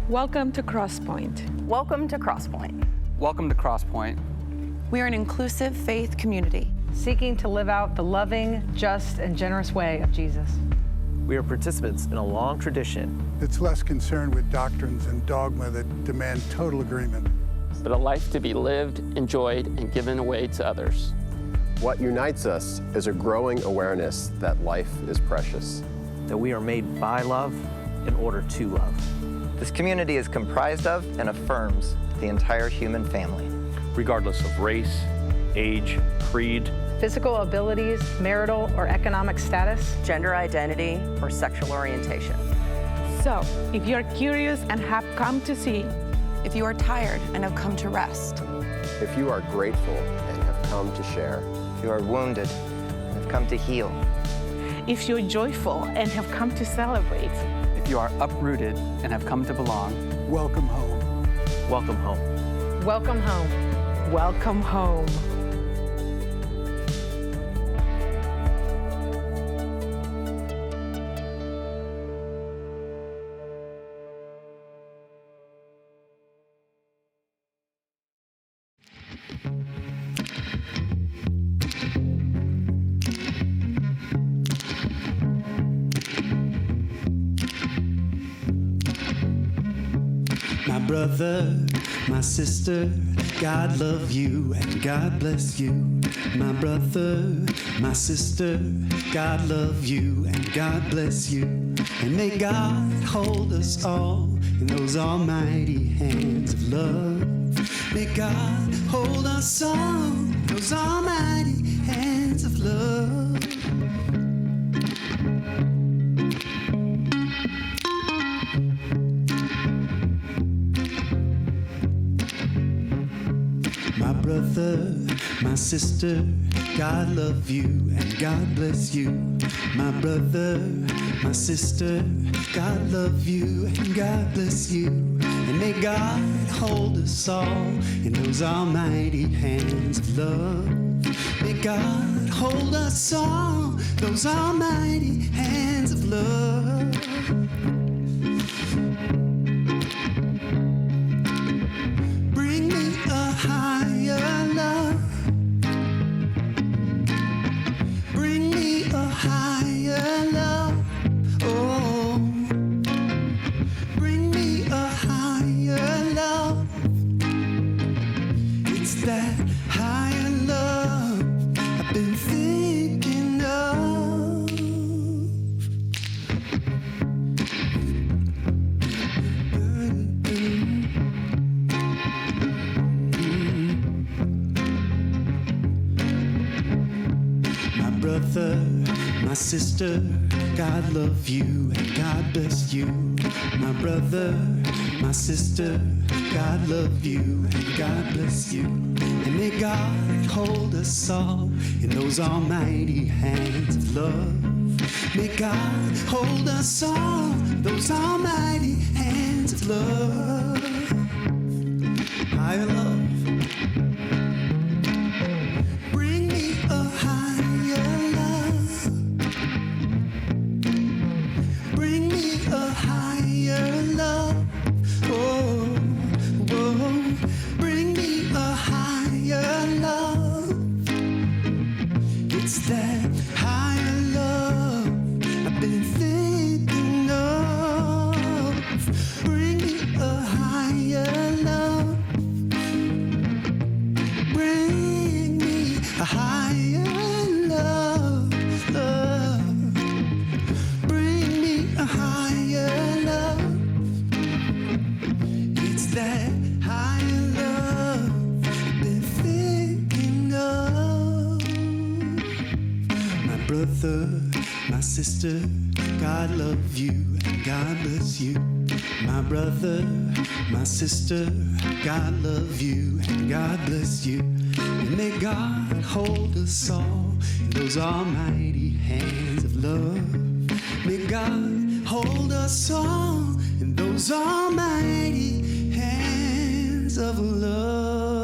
Welcome to Crosspointe. Welcome to Crosspointe. Welcome to Crosspointe. We are an inclusive faith community seeking to live out the loving, just, and generous way of Jesus. We are participants in a long tradition. It's less concerned with doctrines and dogma that demand total agreement, but a life to be lived, enjoyed, and given away to others. What unites us is a growing awareness that life is precious. That we are made by love in order to love. This community is comprised of and affirms the entire human family. Regardless of race, age, creed, physical abilities, marital or economic status, gender identity, or sexual orientation. So, if you're curious and have come to see, if you are tired and have come to rest, if you are grateful and have come to share, if you are wounded and have come to heal, if you're joyful and have come to celebrate, if you are uprooted and have come to belong, welcome home. Welcome home. Welcome home. Welcome home. My brother, my sister, God love you and God bless you. My brother, my sister, God love you and God bless you. And may God hold us all in those almighty hands of love. May God hold us all in those almighty hands of love. My brother, my sister, God love you and God bless you. My brother, my sister, God love you and God bless you. And may God hold us all in those almighty hands of love. May God hold us all, those almighty hands of love. Bring me a higher love. Bring me a higher love. Oh, bring me a higher love. It's that higher love I've been thinking of. My brother, my sister, God love you and God bless you. My brother, my sister, God love you and God bless you. And may God hold us all in those almighty hands of love. May God hold us all in those almighty hands of love. Higher love. Bring me a higher love. Bring me a higher love. Oh, oh. Bring me a higher love. It's that higher love I've been thinking of. Bring me a higher love. Bring me a higher love, love. Bring me a higher love. It's that higher love I've been thinking of. My brother, my sister, God love you and God bless you. My brother, my sister, God love you and God bless you. And may God hold us all in those almighty hands of love. May God hold us all in those almighty hands of love.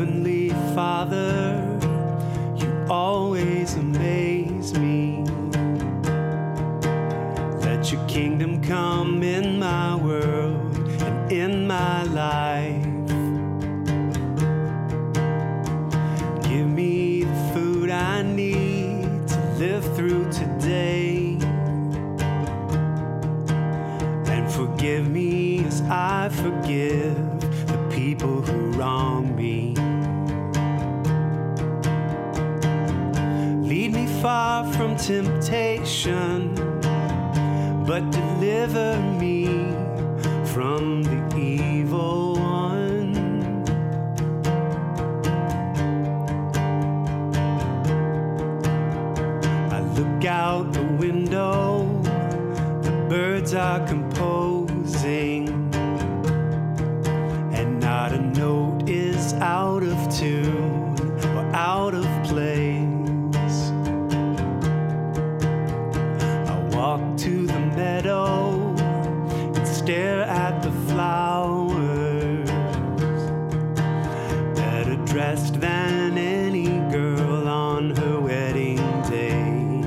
Heavenly Father, you always amaze me. Let your kingdom come in my world and in my life. Give me the food I need to live through today. And forgive me as I forgive the people who wrong me. Lead me far from temptation, but deliver me from the evil one. I look out the window, the birds are composing, and not a note is out of tune or out of place. I walk to the meadow and stare at the flowers, better dressed than any girl on her wedding day.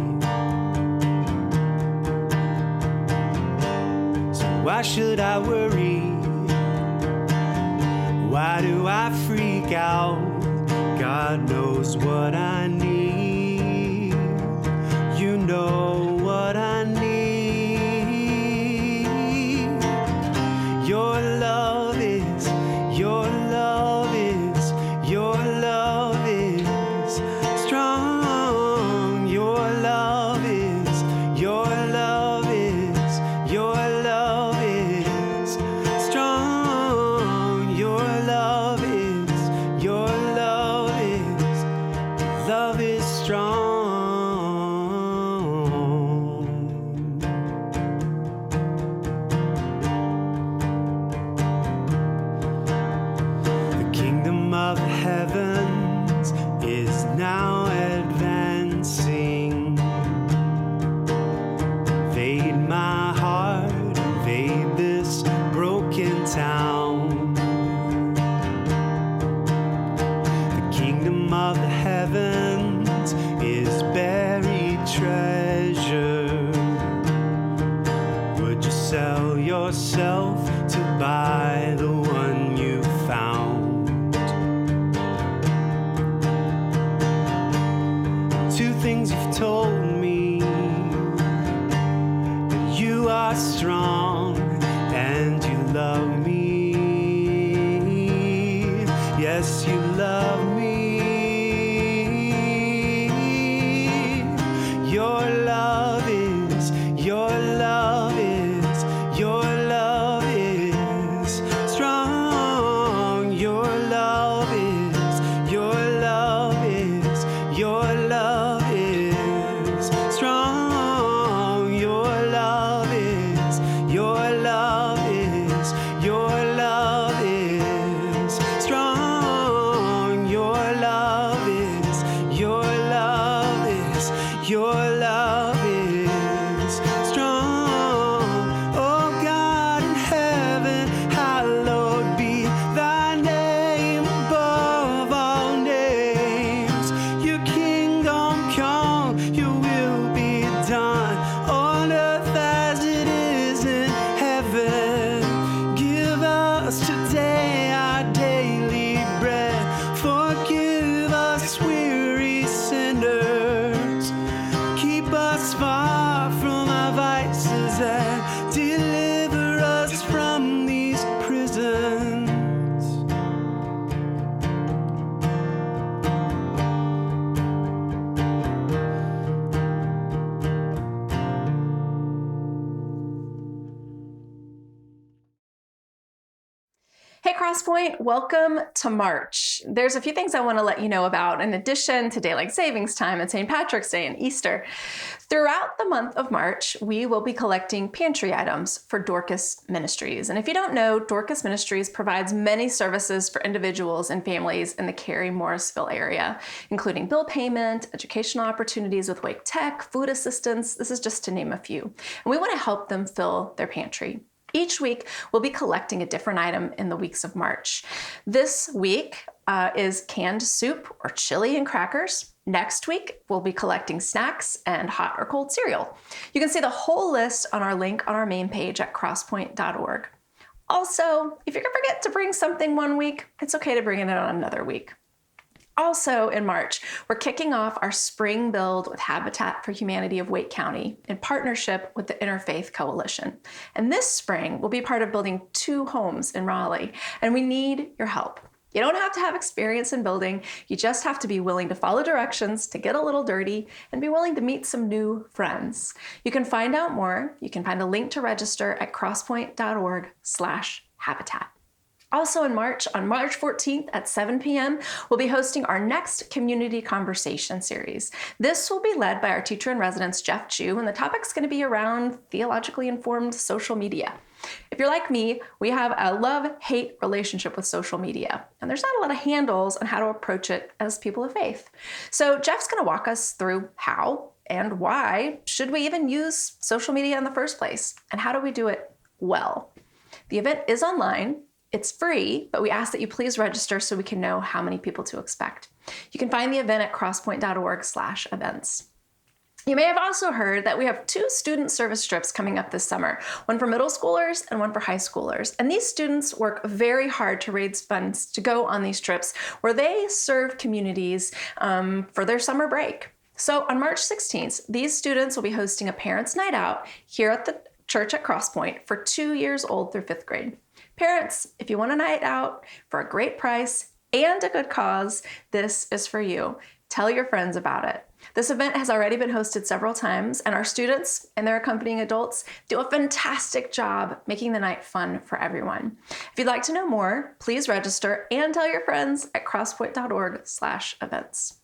So why should I worry? Why do I freak out? God knows what I need. You know what I need. Your love is, your love is, your love is strong. Your love is, your love is, your love is strong. Your love is, your love is strong. The kingdom of heavens is now advancing. Invade my heart, invade this broken town. The kingdom of the heavens is buried treasure. Would you sell yourself to buy the one you found? Two things you've told me: that you are strong and you love me. Yes, you love me. Your love is, your love is, your love is strong. Your love is, your love is, your love is strong. Your love is, your love is, your love is strong. Your love is, your love is, your love is strong. Oh God in heaven, hallowed be thy name above all names. Your kingdom come, your will be done on earth as it is in heaven. Give us today our daily bread. Forgive us weary sinners. Keep us far from our vices and deliver us from these prisons. Hey Crosspointe, welcome to March. There's a few things I want to let you know about in addition to Daylight Savings Time and St. Patrick's Day and Easter. Throughout the month of March, we will be collecting pantry items for Dorcas Ministries. And if you don't know, Dorcas Ministries provides many services for individuals and families in the Cary, Morrisville area, including bill payment, educational opportunities with Wake Tech, food assistance. This is just to name a few. And we want to help them fill their pantry. Each week, we'll be collecting a different item in the weeks of March. This week, is canned soup or chili and crackers. Next week, we'll be collecting snacks and hot or cold cereal. You can see the whole list on our link on our main page at crosspoint.org. Also, if you're gonna forget to bring something one week, it's okay to bring it on another week. Also in March, we're kicking off our spring build with Habitat for Humanity of Wake County in partnership with the Interfaith Coalition. And this spring, we'll be part of building 2 homes in Raleigh, and we need your help. You don't have to have experience in building, you just have to be willing to follow directions, to get a little dirty, and be willing to meet some new friends. You can find out more, you can find a link to register at crosspoint.org/habitat. Also in March, on March 14th at 7 p.m., we'll be hosting our next community conversation series. This will be led by our teacher in residence, Jeff Chu, and the topic's gonna be around theologically informed social media. If you're like me, we have a love-hate relationship with social media, and there's not a lot of handles on how to approach it as people of faith. So Jeff's gonna walk us through how and why should we even use social media in the first place, and how do we do it well. The event is online. It's free, but we ask that you please register so we can know how many people to expect. You can find the event at crosspoint.org/events. You may have also heard that we have 2 student service trips coming up this summer, one for middle schoolers and one for high schoolers. And these students work very hard to raise funds to go on these trips where they serve communities for their summer break. So on March 16th, these students will be hosting a parents' night out here at the church at Crosspointe for 2 years old through 5th grade. Parents, if you want a night out for a great price and a good cause, this is for you. Tell your friends about it. This event has already been hosted several times, and our students and their accompanying adults do a fantastic job making the night fun for everyone. If you'd like to know more, please register and tell your friends at crosspoint.org/events.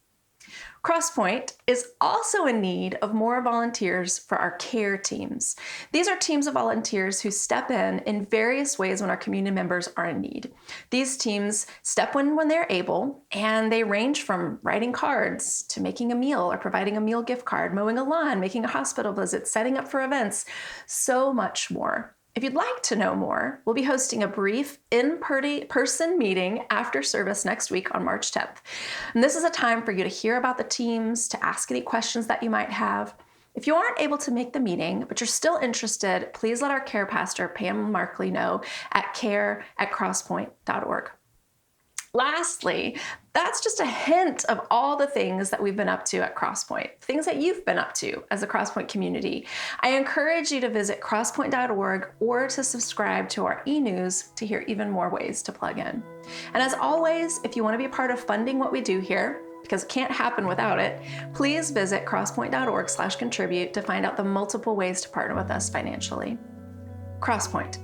Crosspointe is also in need of more volunteers for our care teams. These are teams of volunteers who step in various ways when our community members are in need. These teams step in when they're able, and they range from writing cards to making a meal or providing a meal gift card, mowing a lawn, making a hospital visit, setting up for events, so much more. If you'd like to know more, we'll be hosting a brief in-person meeting after service next week on March 10th. And this is a time for you to hear about the teams, to ask any questions that you might have. If you aren't able to make the meeting, but you're still interested, please let our care pastor, Pam Markley, know at care@crosspoint.org. Lastly, that's just a hint of all the things that we've been up to at Crosspointe, things that you've been up to as a Crosspointe community. I encourage you to visit crosspoint.org or to subscribe to our e-news to hear even more ways to plug in. And as always, if you want to be a part of funding what we do here, because it can't happen without it, please visit crosspoint.org/contribute to find out the multiple ways to partner with us financially. Crosspointe,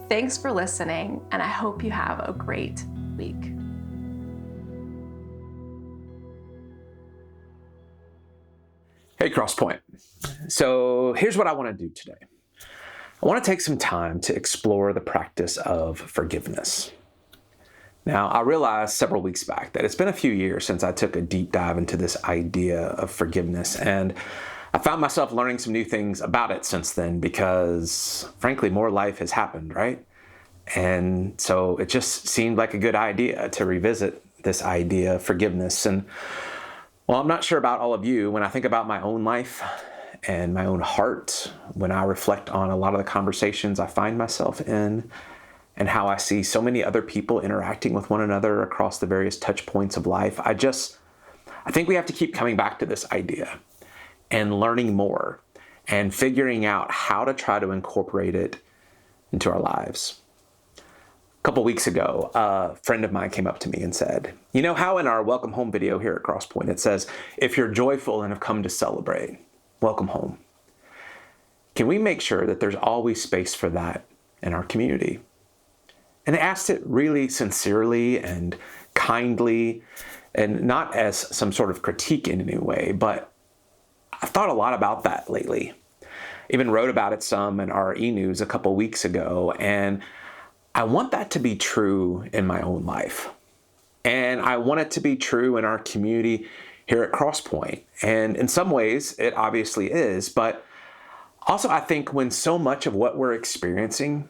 thanks for listening, and I hope you have a great week. Hey, Crosspointe. So here's what I want to do today. I want to take some time to explore the practice of forgiveness. Now, I realized several weeks back that it's been a few years since I took a deep dive into this idea of forgiveness, and I found myself learning some new things about it since then because, frankly, more life has happened, right? And so it just seemed like a good idea to revisit this idea of forgiveness. And well, I'm not sure about all of you. When I think about my own life and my own heart, when I reflect on a lot of the conversations I find myself in and how I see so many other people interacting with one another across the various touch points of life, I think we have to keep coming back to this idea and learning more and figuring out how to try to incorporate it into our lives. A couple weeks ago, a friend of mine came up to me and said, you know how in our welcome home video here at Crosspointe, it says, if you're joyful and have come to celebrate, welcome home. Can we make sure that there's always space for that in our community? And I asked it really sincerely and kindly, and not as some sort of critique in any way, but I've thought a lot about that lately. Even wrote about it some in our e-news a couple weeks ago, and I want that to be true in my own life. And I want it to be true in our community here at Crosspointe. And in some ways, it obviously is. But also, I think when so much of what we're experiencing,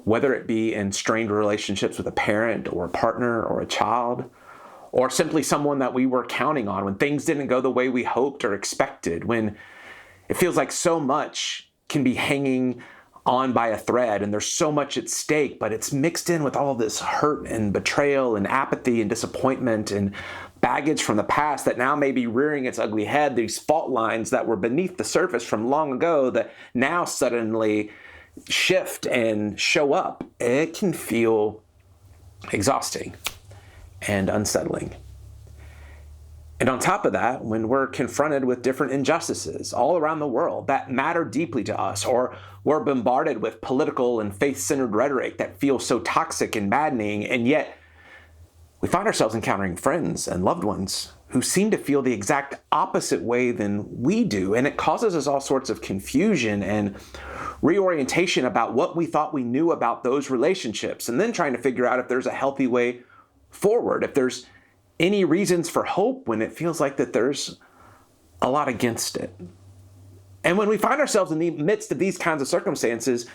whether it be in strained relationships with a parent or a partner or a child, or simply someone that we were counting on when things didn't go the way we hoped or expected, when it feels like so much can be hanging on by a thread and there's so much at stake, but it's mixed in with all this hurt and betrayal and apathy and disappointment and baggage from the past that now may be rearing its ugly head, these fault lines that were beneath the surface from long ago that now suddenly shift and show up. It can feel exhausting and unsettling. And on top of that, when we're confronted with different injustices all around the world that matter deeply to us, or we're bombarded with political and faith-centered rhetoric that feels so toxic and maddening, and yet we find ourselves encountering friends and loved ones who seem to feel the exact opposite way than we do, and it causes us all sorts of confusion and reorientation about what we thought we knew about those relationships, and then trying to figure out if there's a healthy way forward, if there's any reasons for hope when it feels like that there's a lot against it. And when we find ourselves in the midst of these kinds of circumstances,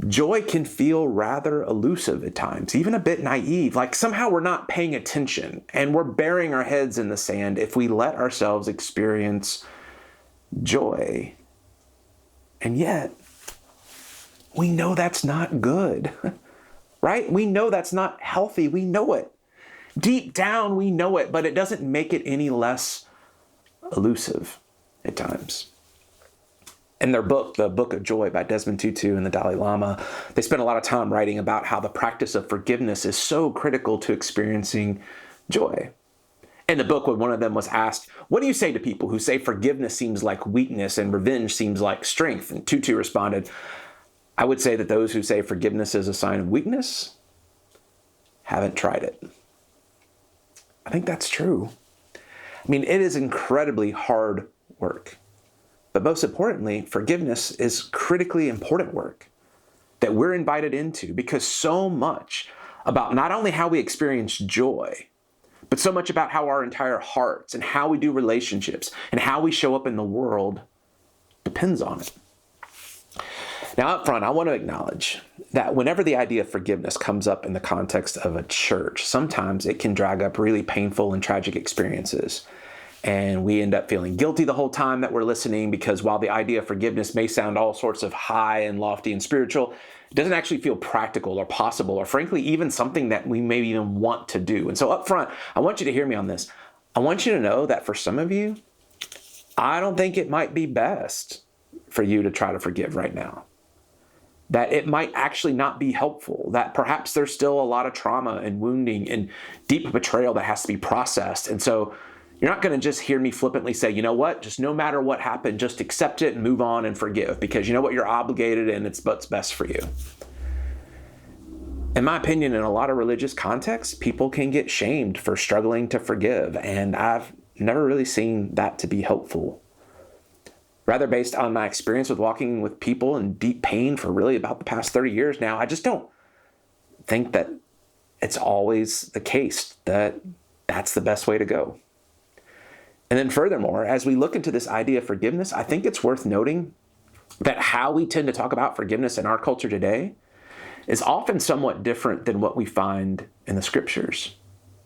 joy can feel rather elusive at times, even a bit naive, like somehow we're not paying attention and we're burying our heads in the sand if we let ourselves experience joy. And yet, we know that's not good, right? We know that's not healthy. We know it. Deep down, we know it, but it doesn't make it any less elusive at times. In their book, The Book of Joy by Desmond Tutu and the Dalai Lama, they spend a lot of time writing about how the practice of forgiveness is so critical to experiencing joy. In the book, when one of them was asked, "What do you say to people who say forgiveness seems like weakness and revenge seems like strength?" And Tutu responded, "I would say that those who say forgiveness is a sign of weakness haven't tried it." I think that's true. I mean, it is incredibly hard work. But most importantly, forgiveness is critically important work that we're invited into, because so much about not only how we experience joy, but so much about how our entire hearts and how we do relationships and how we show up in the world depends on it. Now, up front, I want to acknowledge that whenever the idea of forgiveness comes up in the context of a church, sometimes it can drag up really painful and tragic experiences. And we end up feeling guilty the whole time that we're listening, because while the idea of forgiveness may sound all sorts of high and lofty and spiritual, it doesn't actually feel practical or possible, or frankly, even something that we maybe even want to do. And so up front, I want you to hear me on this. I want you to know that for some of you, I don't think it might be best for you to try to forgive right now. That it might actually not be helpful, that perhaps there's still a lot of trauma and wounding and deep betrayal that has to be processed. And so you're not going to just hear me flippantly say, you know what, just no matter what happened, just accept it and move on and forgive, because you know what, you're obligated and it's what's best for you. In my opinion, in a lot of religious contexts, people can get shamed for struggling to forgive, and I've never really seen that to be helpful. Rather, based on my experience with walking with people in deep pain for really about the past 30 years now, I just don't think that it's always the case that that's the best way to go. And then furthermore, as we look into this idea of forgiveness, I think it's worth noting that how we tend to talk about forgiveness in our culture today is often somewhat different than what we find in the scriptures.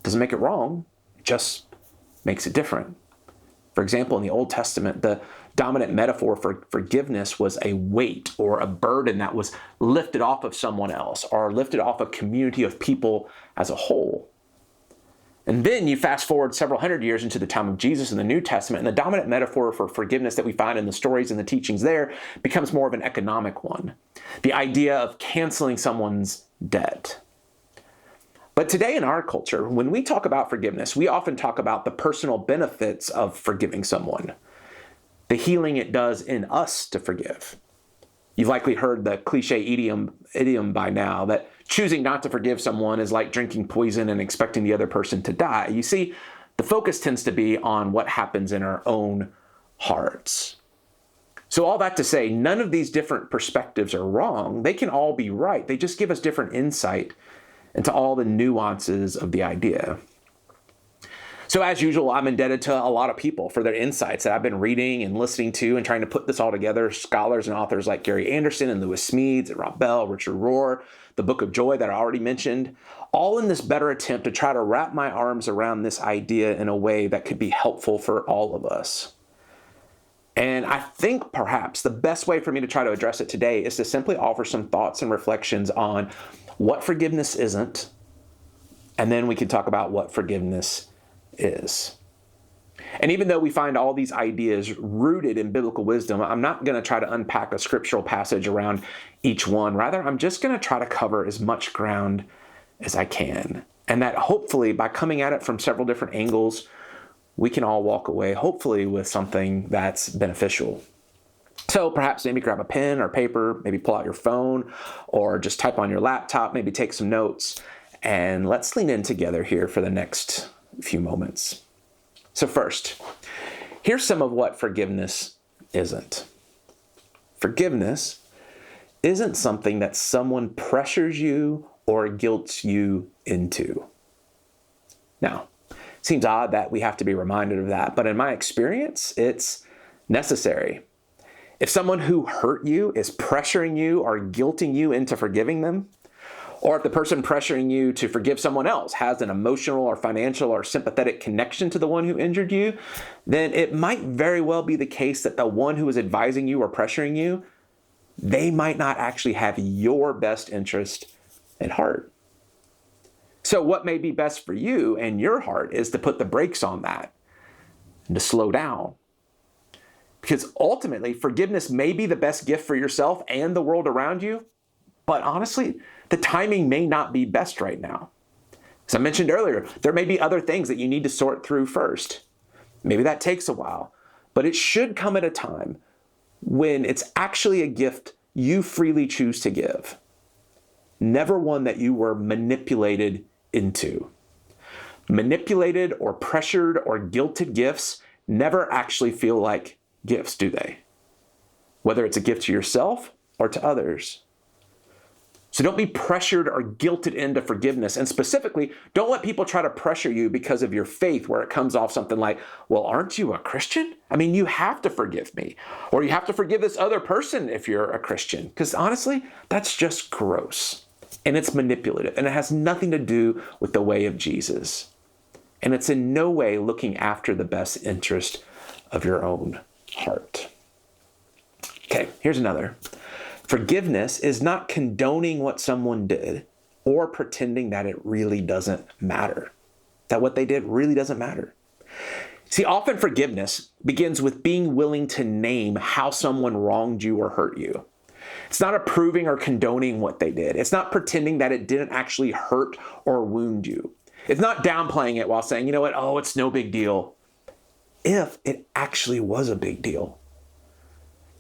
Doesn't make it wrong, it just makes it different. For example, in the Old Testament, the dominant metaphor for forgiveness was a weight or a burden that was lifted off of someone else or lifted off a community of people as a whole. And then you fast forward several hundred years into the time of Jesus in the New Testament, and the dominant metaphor for forgiveness that we find in the stories and the teachings there becomes more of an economic one. The idea of canceling someone's debt. But today in our culture, when we talk about forgiveness, we often talk about the personal benefits of forgiving someone, the healing it does in us to forgive. You've likely heard the cliche idiom by now that choosing not to forgive someone is like drinking poison and expecting the other person to die. You see, the focus tends to be on what happens in our own hearts. So all that to say, none of these different perspectives are wrong. They can all be right. They just give us different insight into all the nuances of the idea. So as usual, I'm indebted to a lot of people for their insights that I've been reading and listening to and trying to put this all together. Scholars and authors like Cary and Lewis Smedes and Rob Bell, Richard Rohr, The Book of Joy that I already mentioned. all in this better attempt to try to wrap my arms around this idea in a way that could be helpful for all of us. And I think perhaps the best way for me to try to address it today is to simply offer some thoughts and reflections on what forgiveness isn't, and then we can talk about what forgiveness is. And even though we find all these ideas rooted in biblical wisdom, I'm not going to try to unpack a scriptural passage around each one. Rather, I'm just going to try to cover as much ground as I can. And that hopefully by coming at it from several different angles, we can all walk away, hopefully, with something that's beneficial. So perhaps maybe grab a pen or paper, maybe pull out your phone, or just type on your laptop, maybe take some notes, and let's lean in together here for the next few moments. So first, here's some of what forgiveness isn't. Forgiveness isn't something that someone pressures you or guilts you into. Now, it seems odd that we have to be reminded of that, but in my experience, it's necessary. If someone who hurt you is pressuring you or guilting you into forgiving them, or if the person pressuring you to forgive someone else has an emotional or financial or sympathetic connection to the one who injured you, then it might very well be the case that the one who is advising you or pressuring you, they might not actually have your best interest at heart. So what may be best for you and your heart is to put the brakes on that and to slow down. Because ultimately, forgiveness may be the best gift for yourself and the world around you, but honestly, the timing may not be best right now. As I mentioned earlier, there may be other things that you need to sort through first. Maybe that takes a while, but it should come at a time when it's actually a gift you freely choose to give. Never one that you were manipulated into. Manipulated or pressured or guilted gifts never actually feel like gifts, do they? Whether it's a gift to yourself or to others. So don't be pressured or guilted into forgiveness. And specifically, don't let people try to pressure you because of your faith, where it comes off something like, well, aren't you a Christian? I mean, you have to forgive me. Or you have to forgive this other person if you're a Christian. Because honestly, that's just gross. And it's manipulative. And it has nothing to do with the way of Jesus. And it's in no way looking after the best interest of your own heart. Okay, here's another. Forgiveness is not condoning what someone did or pretending that it really doesn't matter, that what they did really doesn't matter. See, often forgiveness begins with being willing to name how someone wronged you or hurt you. It's not approving or condoning what they did. It's not pretending that it didn't actually hurt or wound you. It's not downplaying it while saying, you know what, oh, it's no big deal, if it actually was a big deal.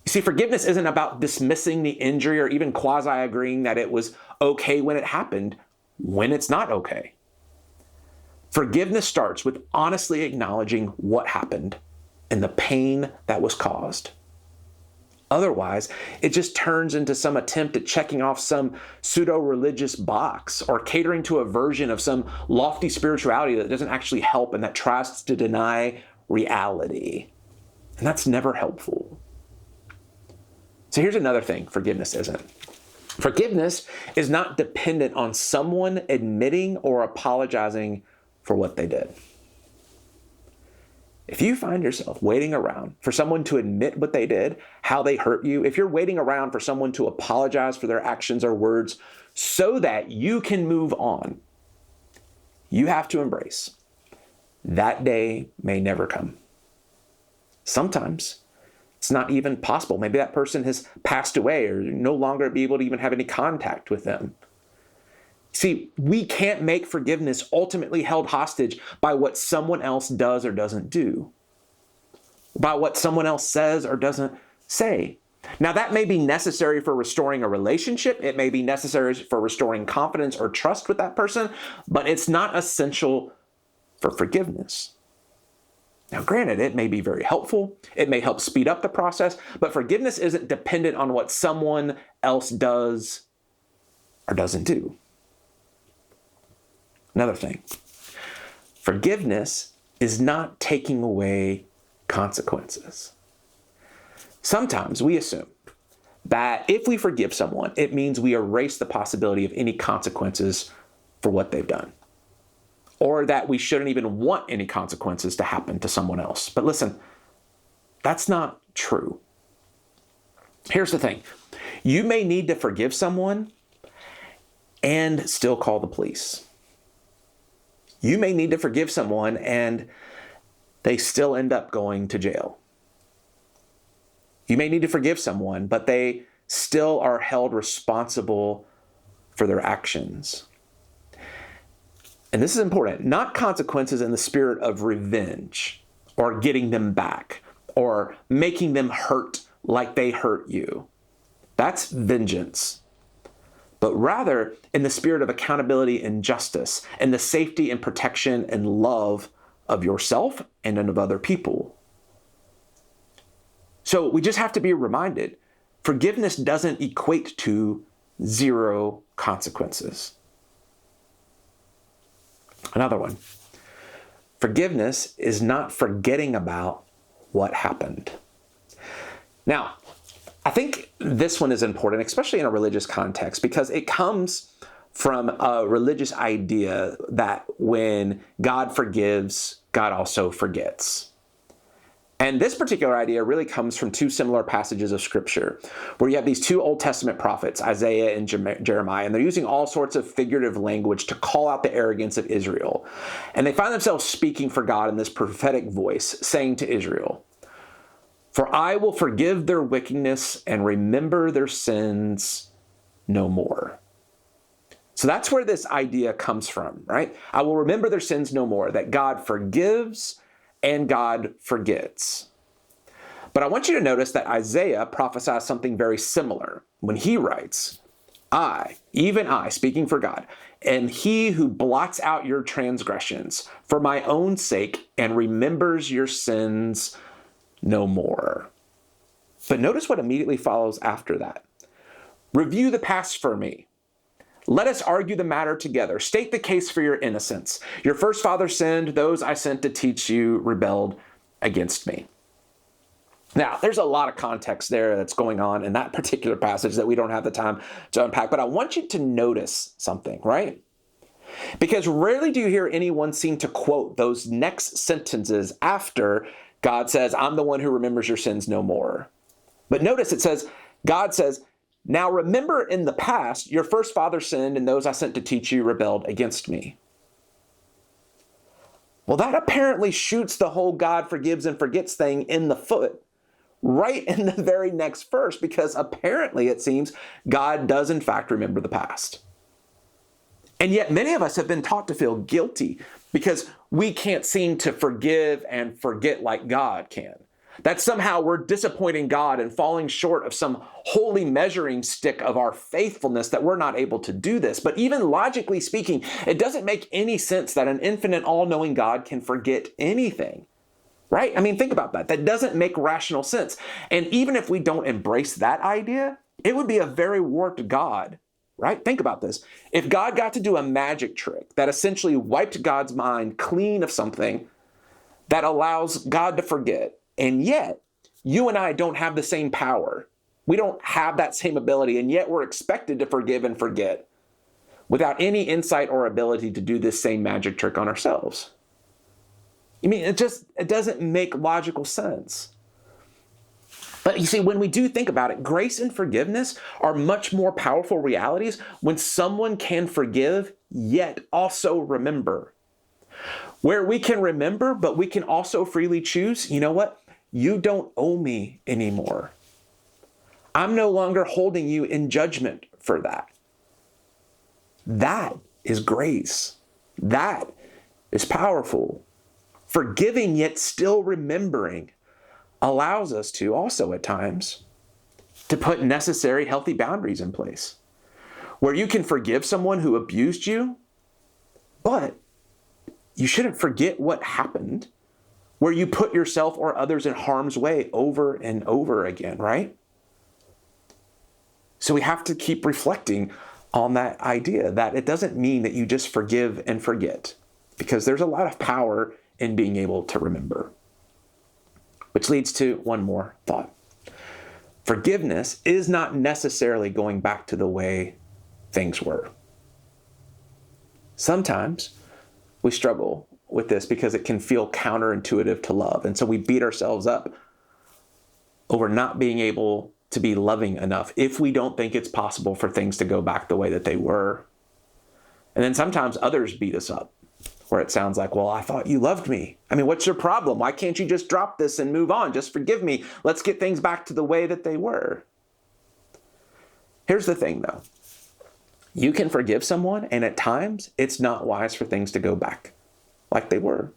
You see, forgiveness isn't about dismissing the injury or even quasi-agreeing that it was okay when it happened, when it's not okay. Forgiveness starts with honestly acknowledging what happened and the pain that was caused. Otherwise, it just turns into some attempt at checking off some pseudo-religious box or catering to a version of some lofty spirituality that doesn't actually help and that tries to deny reality. And that's never helpful. So here's another thing forgiveness isn't. Forgiveness is not dependent on someone admitting or apologizing for what they did. If you find yourself waiting around for someone to admit what they did, how they hurt you, if you're waiting around for someone to apologize for their actions or words so that you can move on, you have to embrace that day may never come. Sometimes it's not even possible. Maybe that person has passed away or no longer be able to even have any contact with them. See, we can't make forgiveness ultimately held hostage by what someone else does or doesn't do, by what someone else says or doesn't say. Now, that may be necessary for restoring a relationship. It may be necessary for restoring confidence or trust with that person, but it's not essential for forgiveness. Now, granted, it may be very helpful. It may help speed up the process, but forgiveness isn't dependent on what someone else does or doesn't do. Another thing, forgiveness is not taking away consequences. Sometimes we assume that if we forgive someone, it means we erase the possibility of any consequences for what they've done, or that we shouldn't even want any consequences to happen to someone else. But listen, that's not true. Here's the thing. You may need to forgive someone and still call the police. You may need to forgive someone and they still end up going to jail. You may need to forgive someone, but they still are held responsible for their actions. And this is important, not consequences in the spirit of revenge or getting them back or making them hurt like they hurt you. That's vengeance. But rather in the spirit of accountability and justice and the safety and protection and love of yourself and of other people. So we just have to be reminded, forgiveness doesn't equate to zero consequences. Another one. Forgiveness is not forgetting about what happened. Now, I think this one is important, especially in a religious context, because it comes from a religious idea that when God forgives, God also forgets. And this particular idea really comes from two similar passages of Scripture, where you have these two Old Testament prophets, Isaiah and Jeremiah, and they're using all sorts of figurative language to call out the arrogance of Israel. And they find themselves speaking for God in this prophetic voice, saying to Israel, "For I will forgive their wickedness and remember their sins no more." So that's where this idea comes from, right? I will remember their sins no more, that God forgives and God forgets. But I want you to notice that Isaiah prophesies something very similar when he writes, "I, even I, speaking for God, am he who blots out your transgressions for my own sake and remembers your sins no more." But notice what immediately follows after that. "Review the past for me. Let us argue the matter together. State the case for your innocence. Your first father sinned. Those I sent to teach you rebelled against me." Now, there's a lot of context there that's going on in that particular passage that we don't have the time to unpack, but I want you to notice something, right? Because rarely do you hear anyone seem to quote those next sentences after God says, "I'm the one who remembers your sins no more." But notice it says, God says, "Now remember in the past, your first father sinned and those I sent to teach you rebelled against me." Well, that apparently shoots the whole God forgives and forgets thing in the foot right in the very next verse, because apparently it seems God does in fact remember the past. And yet many of us have been taught to feel guilty because we can't seem to forgive and forget like God can. That somehow we're disappointing God and falling short of some holy measuring stick of our faithfulness, that we're not able to do this. But even logically speaking, it doesn't make any sense that an infinite, all-knowing God can forget anything, right? I mean, think about that. That doesn't make rational sense. And even if we don't embrace that idea, it would be a very warped God, right? Think about this. If God got to do a magic trick that essentially wiped God's mind clean of something that allows God to forget, and yet, you and I don't have the same power. We don't have that same ability, and yet we're expected to forgive and forget without any insight or ability to do this same magic trick on ourselves. I mean, it doesn't make logical sense. But you see, when we do think about it, grace and forgiveness are much more powerful realities when someone can forgive, yet also remember. Where we can remember, but we can also freely choose, you know what? You don't owe me anymore. I'm no longer holding you in judgment for that. That is grace. That is powerful. Forgiving yet still remembering allows us to also at times to put necessary healthy boundaries in place, where you can forgive someone who abused you, but you shouldn't forget what happened, where you put yourself or others in harm's way over and over again, right? So we have to keep reflecting on that idea that it doesn't mean that you just forgive and forget, because there's a lot of power in being able to remember. Which leads to one more thought. Forgiveness is not necessarily going back to the way things were. Sometimes we struggle with this because it can feel counterintuitive to love. And so we beat ourselves up over not being able to be loving enough if we don't think it's possible for things to go back the way that they were. And then sometimes others beat us up, where it sounds like, well, I thought you loved me. I mean, what's your problem? Why can't you just drop this and move on? Just forgive me. Let's get things back to the way that they were. Here's the thing, though. You can forgive someone, and at times, it's not wise for things to go back like they were.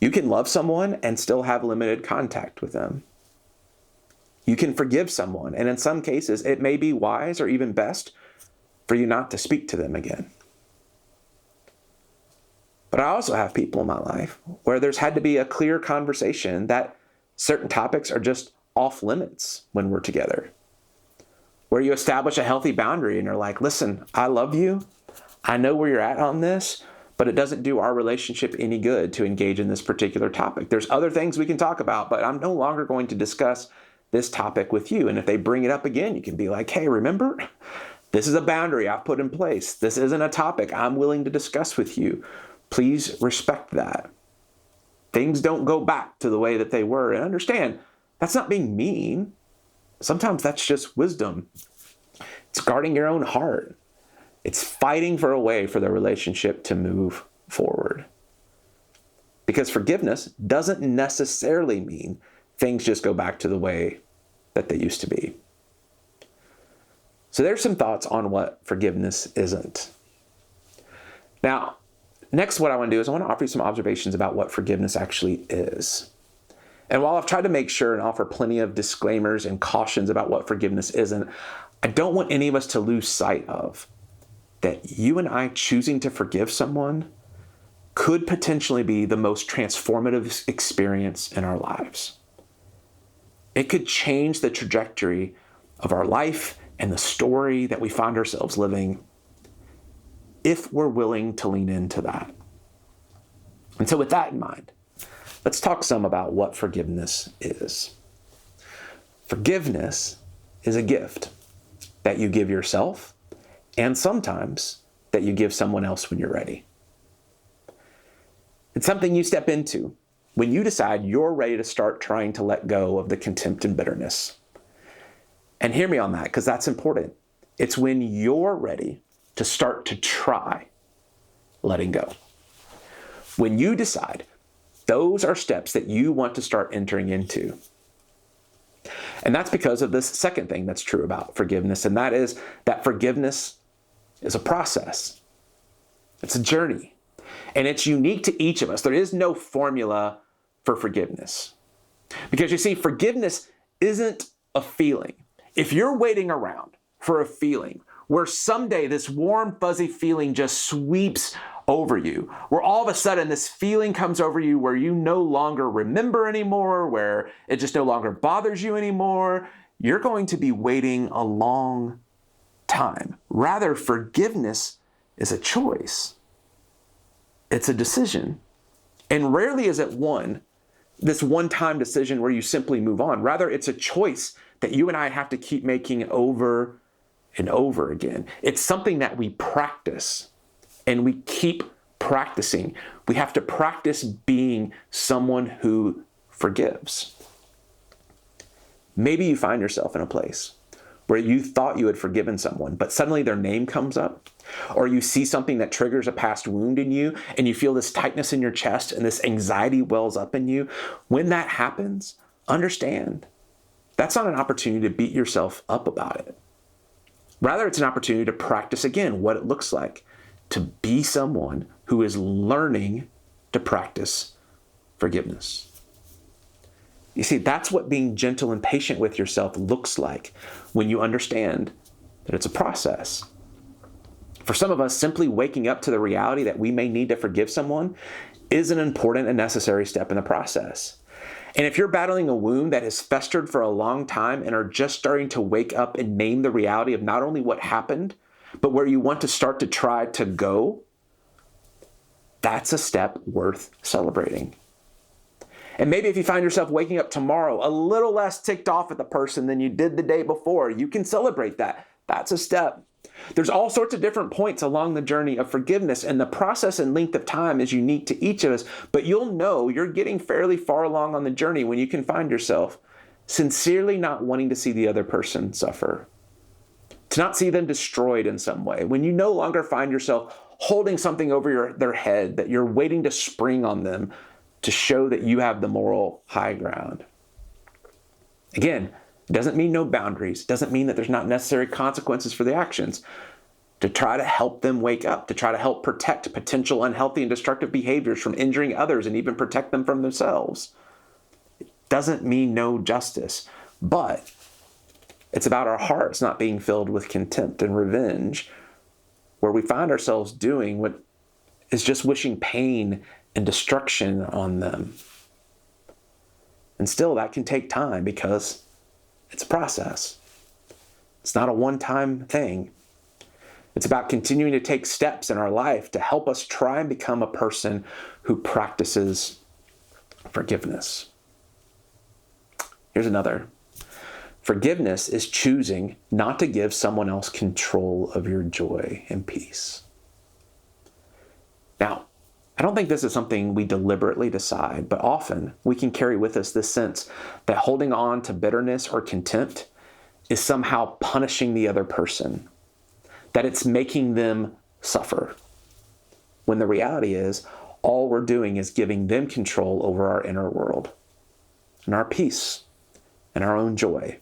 You can love someone and still have limited contact with them. You can forgive someone, and in some cases, it may be wise or even best for you not to speak to them again. But I also have people in my life where there's had to be a clear conversation that certain topics are just off limits when we're together. Where you establish a healthy boundary and you're like, listen, I love you. I know where you're at on this, but it doesn't do our relationship any good to engage in this particular topic. There's other things we can talk about, but I'm no longer going to discuss this topic with you. And if they bring it up again, you can be like, hey, remember? This is a boundary I've put in place. This isn't a topic I'm willing to discuss with you. Please respect that. Things don't go back to the way that they were. And understand, that's not being mean. Sometimes that's just wisdom. It's guarding your own heart. It's fighting for a way for the relationship to move forward. Because forgiveness doesn't necessarily mean things just go back to the way that they used to be. So there's some thoughts on what forgiveness isn't. Now, next what I want to do is I want to offer you some observations about what forgiveness actually is. And while I've tried to make sure and offer plenty of disclaimers and cautions about what forgiveness isn't, I don't want any of us to lose sight of that you and I choosing to forgive someone could potentially be the most transformative experience in our lives. It could change the trajectory of our life and the story that we find ourselves living if we're willing to lean into that. And so with that in mind, let's talk some about what forgiveness is. Forgiveness is a gift that you give yourself and sometimes that you give someone else when you're ready. It's something you step into when you decide you're ready to start trying to let go of the contempt and bitterness. And hear me on that, because that's important. It's when you're ready to start to try letting go. When you decide those are steps that you want to start entering into. And that's because of this second thing that's true about forgiveness, and that is that forgiveness is a process. It's a journey. And it's unique to each of us. There is no formula for forgiveness. Because you see, forgiveness isn't a feeling. If you're waiting around for a feeling where someday this warm, fuzzy feeling just sweeps over you, where all of a sudden this feeling comes over you where you no longer remember anymore, where it just no longer bothers you anymore, you're going to be waiting a long time. Rather, forgiveness is a choice. It's a decision. And rarely is it this one-time decision where you simply move on. Rather, it's a choice that you and I have to keep making over and over again. It's something that we practice and we keep practicing. We have to practice being someone who forgives. Maybe you find yourself in a place where you thought you had forgiven someone, but suddenly their name comes up, or you see something that triggers a past wound in you, and you feel this tightness in your chest and this anxiety wells up in you. When that happens, understand that's not an opportunity to beat yourself up about it. Rather, it's an opportunity to practice again what it looks like to be someone who is learning to practice forgiveness. You see, that's what being gentle and patient with yourself looks like when you understand that it's a process. For some of us, simply waking up to the reality that we may need to forgive someone is an important and necessary step in the process. And if you're battling a wound that has festered for a long time and are just starting to wake up and name the reality of not only what happened, but where you want to start to try to go, that's a step worth celebrating. And maybe if you find yourself waking up tomorrow a little less ticked off at the person than you did the day before, you can celebrate that. That's a step There's all sorts of different points along the journey of forgiveness, and the process and length of time is unique to each of us, but you'll know you're getting fairly far along on the journey when you can find yourself sincerely not wanting to see the other person suffer, to not see them destroyed in some way, when you no longer find yourself holding something over their head that you're waiting to spring on them to show that you have the moral high ground. Again, it doesn't mean no boundaries. It doesn't mean that there's not necessary consequences for the actions. To try to help them wake up, to try to help protect potential unhealthy and destructive behaviors from injuring others and even protect them from themselves. It doesn't mean no justice, but it's about our hearts not being filled with contempt and revenge, where we find ourselves doing what is just wishing pain and destruction on them. And still, that can take time because it's a process. It's not a one-time thing. It's about continuing to take steps in our life to help us try and become a person who practices forgiveness. Here's another. Forgiveness is choosing not to give someone else control of your joy and peace. Now, I don't think this is something we deliberately decide, but often we can carry with us this sense that holding on to bitterness or contempt is somehow punishing the other person, that it's making them suffer. When the reality is, all we're doing is giving them control over our inner world and our peace and our own joy.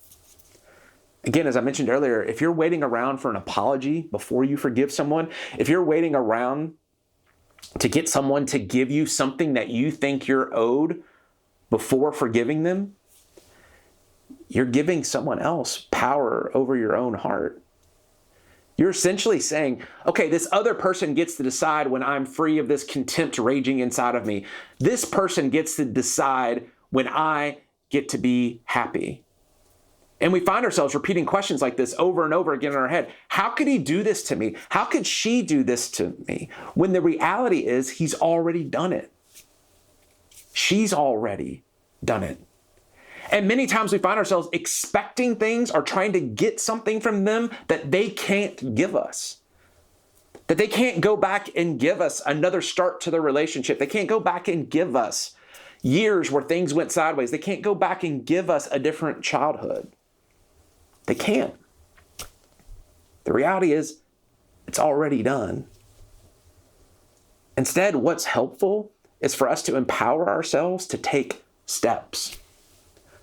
Again, as I mentioned earlier, if you're waiting around for an apology before you forgive someone, if you're waiting around to get someone to give you something that you think you're owed before forgiving them, you're giving someone else power over your own heart. You're essentially saying, okay, this other person gets to decide when I'm free of this contempt raging inside of me. This person gets to decide when I get to be happy. And we find ourselves repeating questions like this over and over again in our head. How could he do this to me? How could she do this to me? When the reality is he's already done it. She's already done it. And many times we find ourselves expecting things or trying to get something from them that they can't give us. That they can't go back and give us another start to the relationship. They can't go back and give us years where things went sideways. They can't go back and give us a different childhood. They can't. The reality is, it's already done. Instead, what's helpful is for us to empower ourselves to take steps,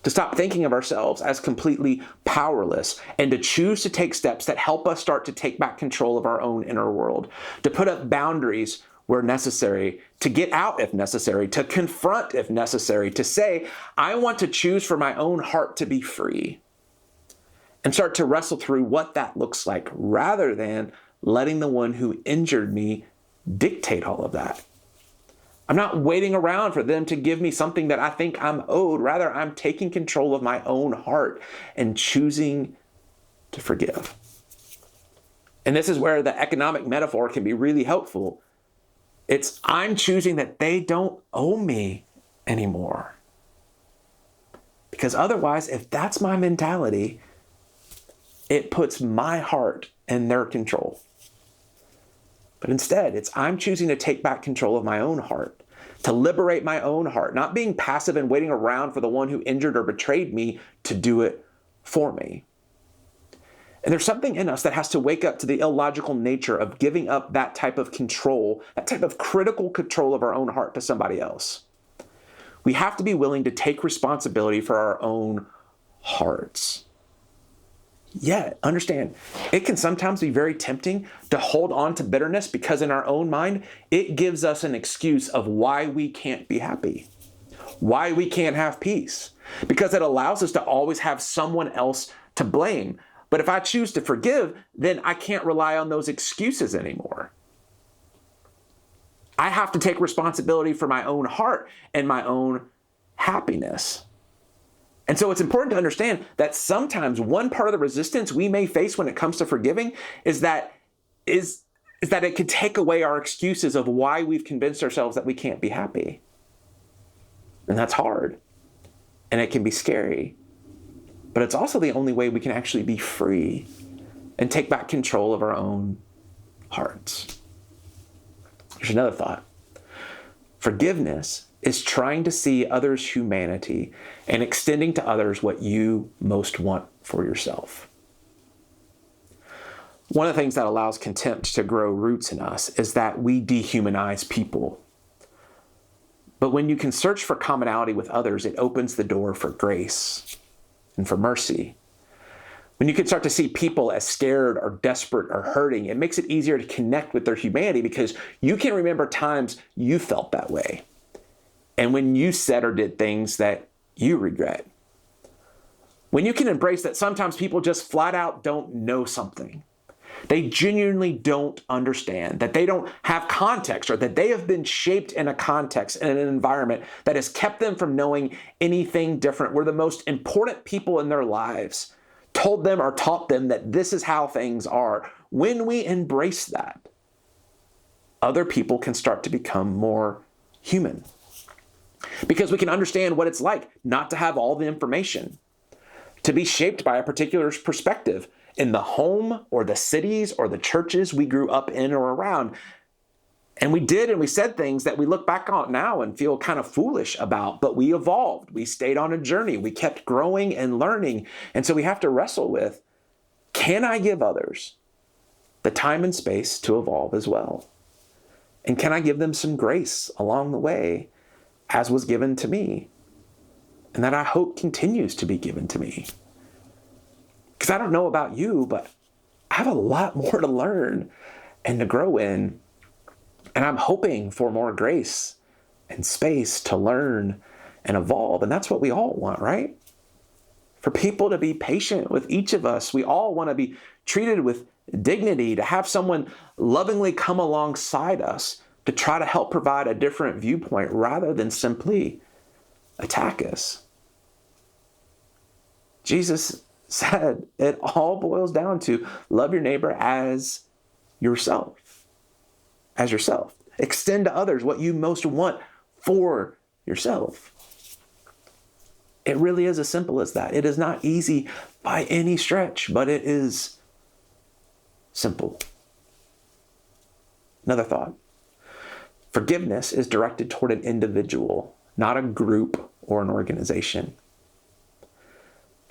to stop thinking of ourselves as completely powerless, and to choose to take steps that help us start to take back control of our own inner world, to put up boundaries where necessary, to get out if necessary, to confront if necessary, to say, I want to choose for my own heart to be free, and start to wrestle through what that looks like, rather than letting the one who injured me dictate all of that. I'm not waiting around for them to give me something that I think I'm owed. Rather, I'm taking control of my own heart and choosing to forgive. And this is where the economic metaphor can be really helpful. It's I'm choosing that they don't owe me anymore. Because otherwise, if that's my mentality, it puts my heart in their control. But instead, it's I'm choosing to take back control of my own heart, to liberate my own heart, not being passive and waiting around for the one who injured or betrayed me to do it for me. And there's something in us that has to wake up to the illogical nature of giving up that type of control, that type of critical control of our own heart to somebody else. We have to be willing to take responsibility for our own hearts. Yeah, understand, it can sometimes be very tempting to hold on to bitterness because in our own mind, it gives us an excuse of why we can't be happy, why we can't have peace, because it allows us to always have someone else to blame. But if I choose to forgive, then I can't rely on those excuses anymore. I have to take responsibility for my own heart and my own happiness. And so it's important to understand that sometimes one part of the resistance we may face when it comes to forgiving is that it could take away our excuses of why we've convinced ourselves that we can't be happy. And that's hard. And it can be scary. But it's also the only way we can actually be free and take back control of our own hearts. Here's another thought. Forgiveness is trying to see others' humanity and extending to others what you most want for yourself. One of the things that allows contempt to grow roots in us is that we dehumanize people. But when you can search for commonality with others, it opens the door for grace and for mercy. When you can start to see people as scared or desperate or hurting, it makes it easier to connect with their humanity because you can remember times you felt that way. And when you said or did things that you regret. When you can embrace that sometimes people just flat out don't know something. They genuinely don't understand, that they don't have context, or that they have been shaped in a context and an environment that has kept them from knowing anything different, where the most important people in their lives told them or taught them that this is how things are. When we embrace that, other people can start to become more human. Because we can understand what it's like not to have all the information, to be shaped by a particular perspective in the home or the cities or the churches we grew up in or around. And we did and we said things that we look back on now and feel kind of foolish about, but we evolved. We stayed on a journey. We kept growing and learning. And so we have to wrestle with, can I give others the time and space to evolve as well? And can I give them some grace along the way, as was given to me, and that I hope continues to be given to me? Because I don't know about you, but I have a lot more to learn and to grow in. And I'm hoping for more grace and space to learn and evolve. And that's what we all want, right? For people to be patient with each of us. We all want to be treated with dignity, to have someone lovingly come alongside us to try to help provide a different viewpoint rather than simply attack us. Jesus said it all boils down to love your neighbor as yourself. As yourself. Extend to others what you most want for yourself. It really is as simple as that. It is not easy by any stretch, but it is simple. Another thought. Forgiveness is directed toward an individual, not a group or an organization.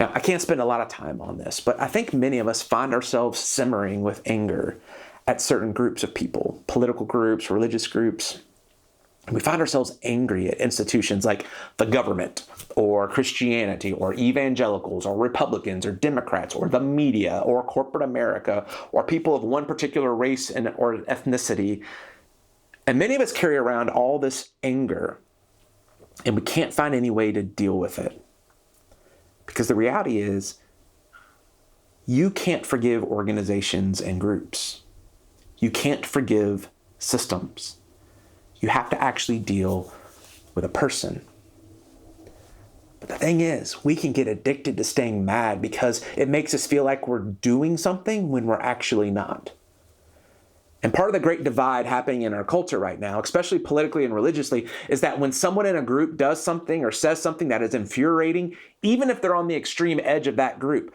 Now, I can't spend a lot of time on this, but I think many of us find ourselves simmering with anger at certain groups of people, political groups, religious groups. We find ourselves angry at institutions like the government or Christianity or evangelicals or Republicans or Democrats or the media or corporate America or people of one particular race or ethnicity. And many of us carry around all this anger and we can't find any way to deal with it. Because the reality is, you can't forgive organizations and groups. You can't forgive systems. You have to actually deal with a person. But the thing is, we can get addicted to staying mad because it makes us feel like we're doing something when we're actually not. And part of the great divide happening in our culture right now, especially politically and religiously, is that when someone in a group does something or says something that is infuriating, even if they're on the extreme edge of that group,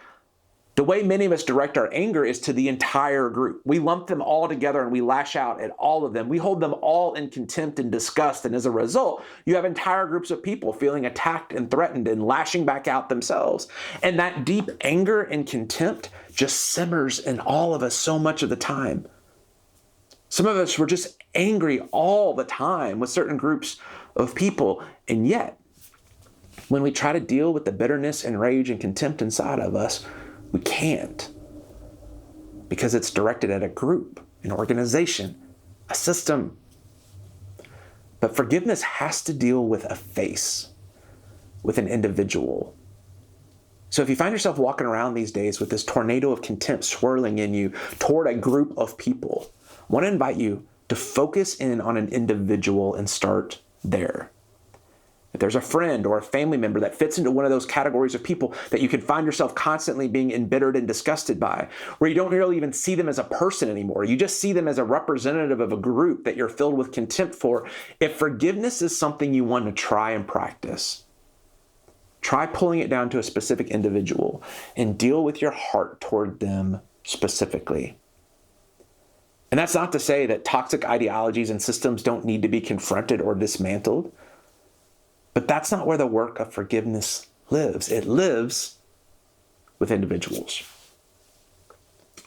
the way many of us direct our anger is to the entire group. We lump them all together and we lash out at all of them. We hold them all in contempt and disgust. And as a result, you have entire groups of people feeling attacked and threatened and lashing back out themselves. And that deep anger and contempt just simmers in all of us so much of the time. Some of us were just angry all the time with certain groups of people. And yet, when we try to deal with the bitterness and rage and contempt inside of us, we can't. Because it's directed at a group, an organization, a system. But forgiveness has to deal with a face, with an individual. So if you find yourself walking around these days with this tornado of contempt swirling in you toward a group of people, I want to invite you to focus in on an individual and start there. If there's a friend or a family member that fits into one of those categories of people that you can find yourself constantly being embittered and disgusted by, where you don't really even see them as a person anymore, you just see them as a representative of a group that you're filled with contempt for, if forgiveness is something you want to try and practice, try pulling it down to a specific individual and deal with your heart toward them specifically. And that's not to say that toxic ideologies and systems don't need to be confronted or dismantled, but that's not where the work of forgiveness lives. It lives with individuals.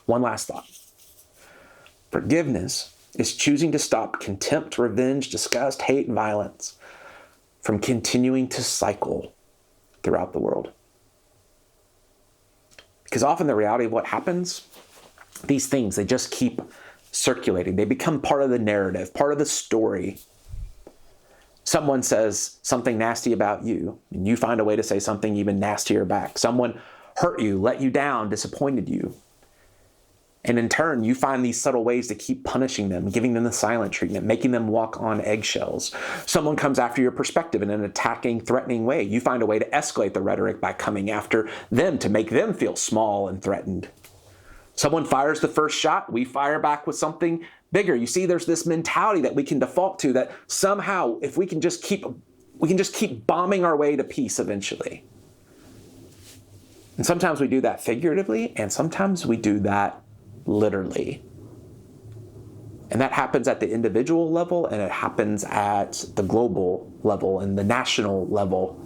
One last thought. Forgiveness is choosing to stop contempt, revenge, disgust, hate, and violence from continuing to cycle throughout the world. Because often the reality of what happens, these things, they just keep circulating. They become part of the narrative, part of the story. Someone says something nasty about you, and you find a way to say something even nastier back. Someone hurt you, let you down, disappointed you. And in turn, you find these subtle ways to keep punishing them, giving them the silent treatment, making them walk on eggshells. Someone comes after your perspective in an attacking, threatening way. You find a way to escalate the rhetoric by coming after them to make them feel small and threatened. Someone fires the first shot, we fire back with something bigger. You see, there's this mentality that we can default to that somehow, if we can just keep bombing our way to peace eventually. And sometimes we do that figuratively, and sometimes we do that literally. And that happens at the individual level, and it happens at the global level and the national level.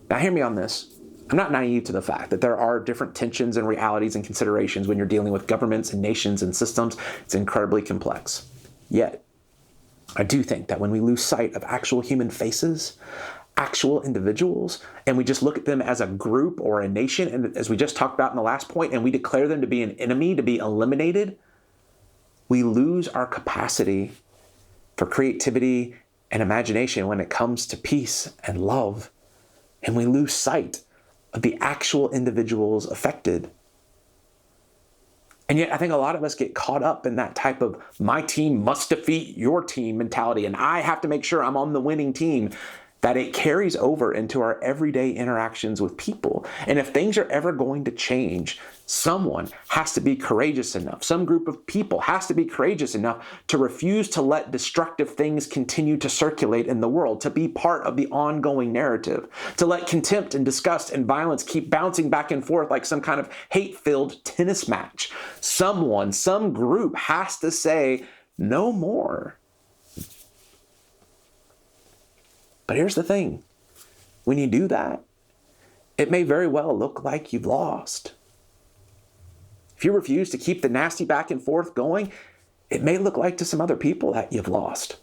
Now, hear me on this. I'm not naive to the fact that there are different tensions and realities and considerations when you're dealing with governments and nations and systems. It's incredibly complex. Yet, I do think that when we lose sight of actual human faces, actual individuals, and we just look at them as a group or a nation, and as we just talked about in the last point, and we declare them to be an enemy, to be eliminated, we lose our capacity for creativity and imagination when it comes to peace and love, and we lose sight of the actual individuals affected. And yet I think a lot of us get caught up in that type of my team must defeat your team mentality, and I have to make sure I'm on the winning team, that it carries over into our everyday interactions with people. And if things are ever going to change, someone has to be courageous enough, some group of people has to be courageous enough to refuse to let destructive things continue to circulate in the world, to be part of the ongoing narrative, to let contempt and disgust and violence keep bouncing back and forth like some kind of hate-filled tennis match. Someone, some group has to say, no more. But here's the thing. When you do that, it may very well look like you've lost. If you refuse to keep the nasty back and forth going, it may look like to some other people that you've lost.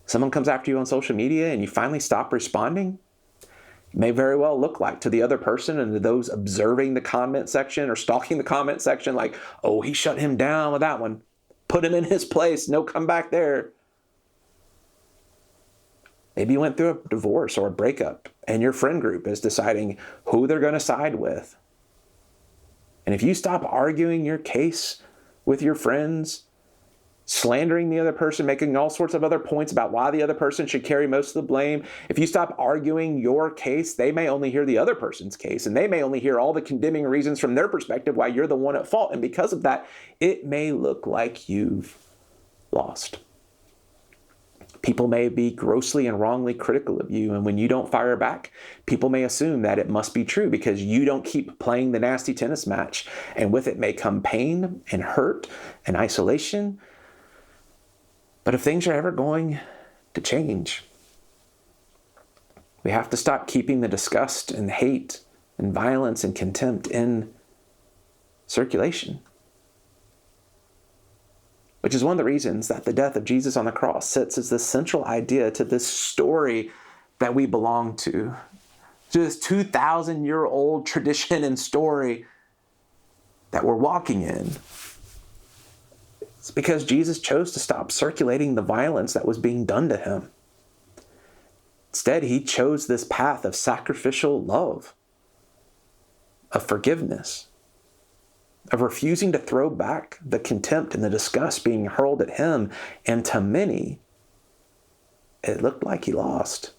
Someone comes after you on social media and you finally stop responding. It may very well look like to the other person and to those observing the comment section or stalking the comment section like, oh, he shut him down with that one. Put him in his place. No come back there. Maybe you went through a divorce or a breakup and your friend group is deciding who they're going to side with. And if you stop arguing your case with your friends, slandering the other person, making all sorts of other points about why the other person should carry most of the blame, if you stop arguing your case, they may only hear the other person's case, and they may only hear all the condemning reasons from their perspective why you're the one at fault. And because of that, it may look like you've lost. People may be grossly and wrongly critical of you, and when you don't fire back, people may assume that it must be true because you don't keep playing the nasty tennis match, and with it may come pain and hurt and isolation. But if things are ever going to change, we have to stop keeping the disgust and hate and violence and contempt in circulation. Which is one of the reasons that the death of Jesus on the cross sits as the central idea to this story that we belong to this 2,000-year-old tradition and story that we're walking in. It's because Jesus chose to stop circulating the violence that was being done to him. Instead, he chose this path of sacrificial love, of forgiveness, of refusing to throw back the contempt and the disgust being hurled at him. And to many, it looked like he lost.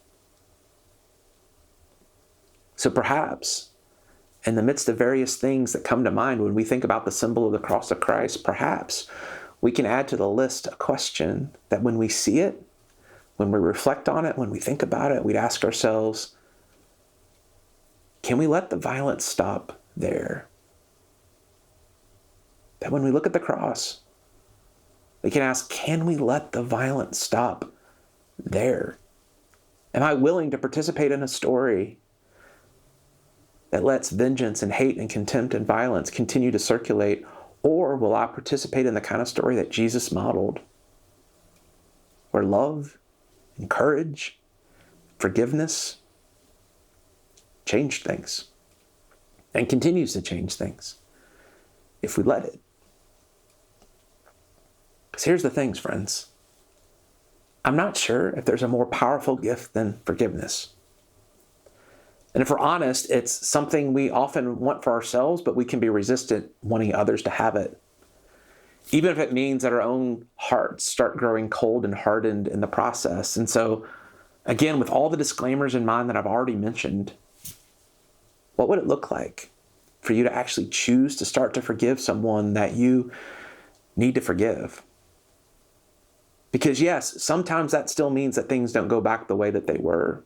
So perhaps, in the midst of various things that come to mind when we think about the symbol of the cross of Christ, perhaps we can add to the list a question that when we see it, when we reflect on it, when we think about it, we'd ask ourselves, can we let the violence stop there? that when we look at the cross, we can ask, can we let the violence stop there? Am I willing to participate in a story that lets vengeance and hate and contempt and violence continue to circulate? Or will I participate in the kind of story that Jesus modeled, where love and courage, forgiveness changed things and continues to change things if we let it? Because here's the things, friends. I'm not sure if there's a more powerful gift than forgiveness. And if we're honest, it's something we often want for ourselves, but we can be resistant wanting others to have it. Even if it means that our own hearts start growing cold and hardened in the process. And so, again, with all the disclaimers in mind that I've already mentioned, what would it look like for you to actually choose to start to forgive someone that you need to forgive? Because yes, sometimes that still means that things don't go back the way that they were.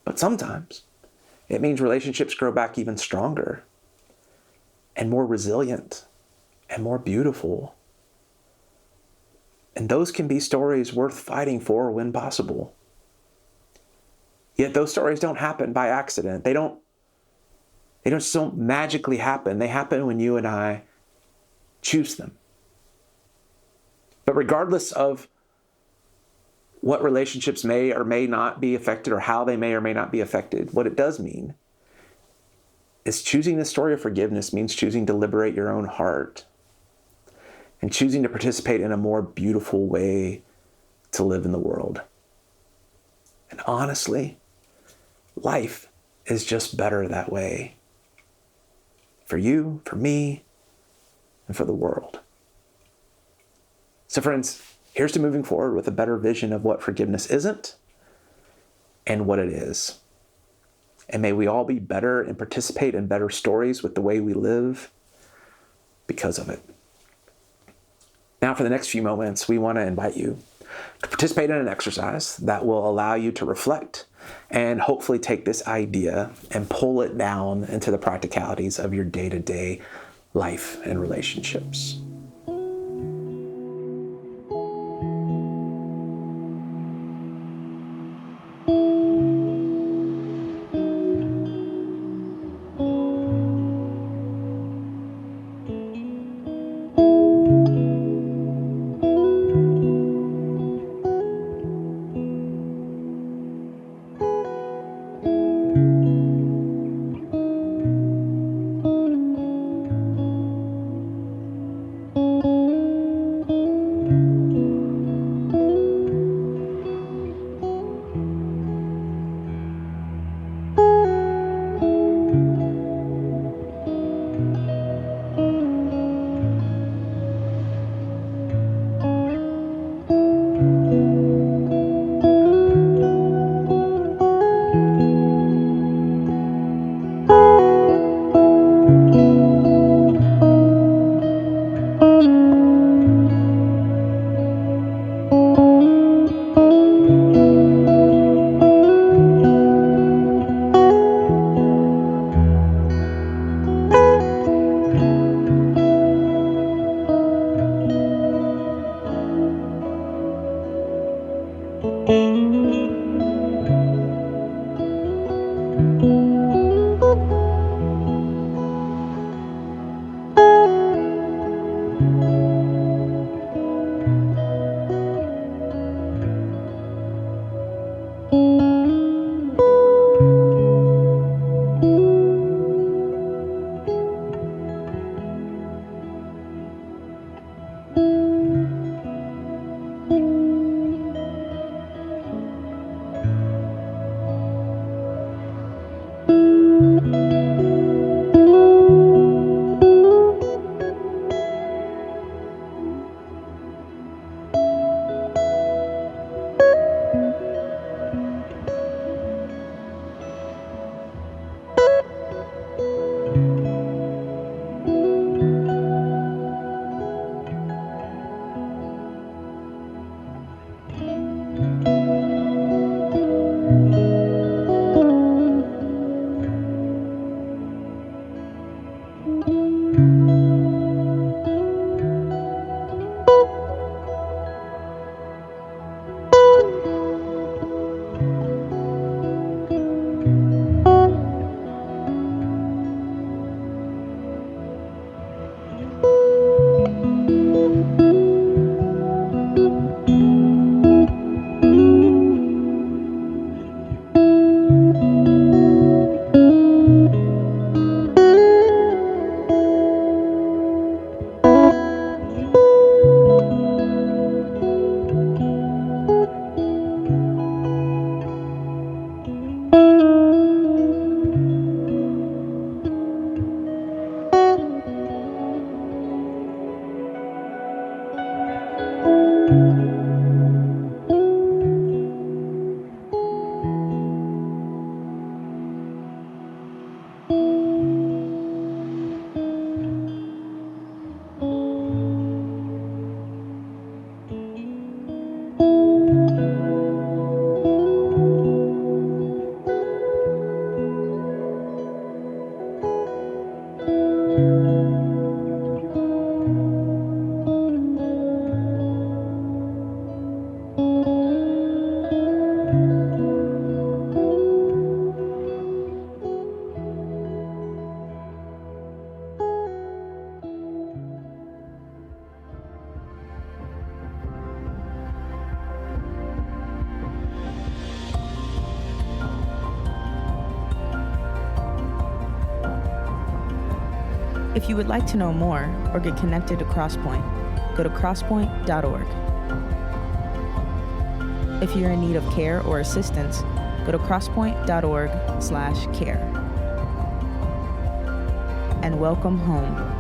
But sometimes it means relationships grow back even stronger and more resilient and more beautiful. And those can be stories worth fighting for when possible. Yet those stories don't happen by accident. They don't magically happen. They happen when you and I choose them. But regardless of what relationships may or may not be affected or how they may or may not be affected, what it does mean is choosing the story of forgiveness means choosing to liberate your own heart and choosing to participate in a more beautiful way to live in the world. And honestly, life is just better that way. For you, for me, and for the world. So friends, here's to moving forward with a better vision of what forgiveness isn't and what it is. And may we all be better and participate in better stories with the way we live because of it. Now for the next few moments, we want to invite you to participate in an exercise that will allow you to reflect and hopefully take this idea and pull it down into the practicalities of your day-to-day life and relationships. If you would like to know more or get connected to Crosspointe, go to crosspointenc.org. If you're in need of care or assistance, go to crosspointe.org/care. And welcome home.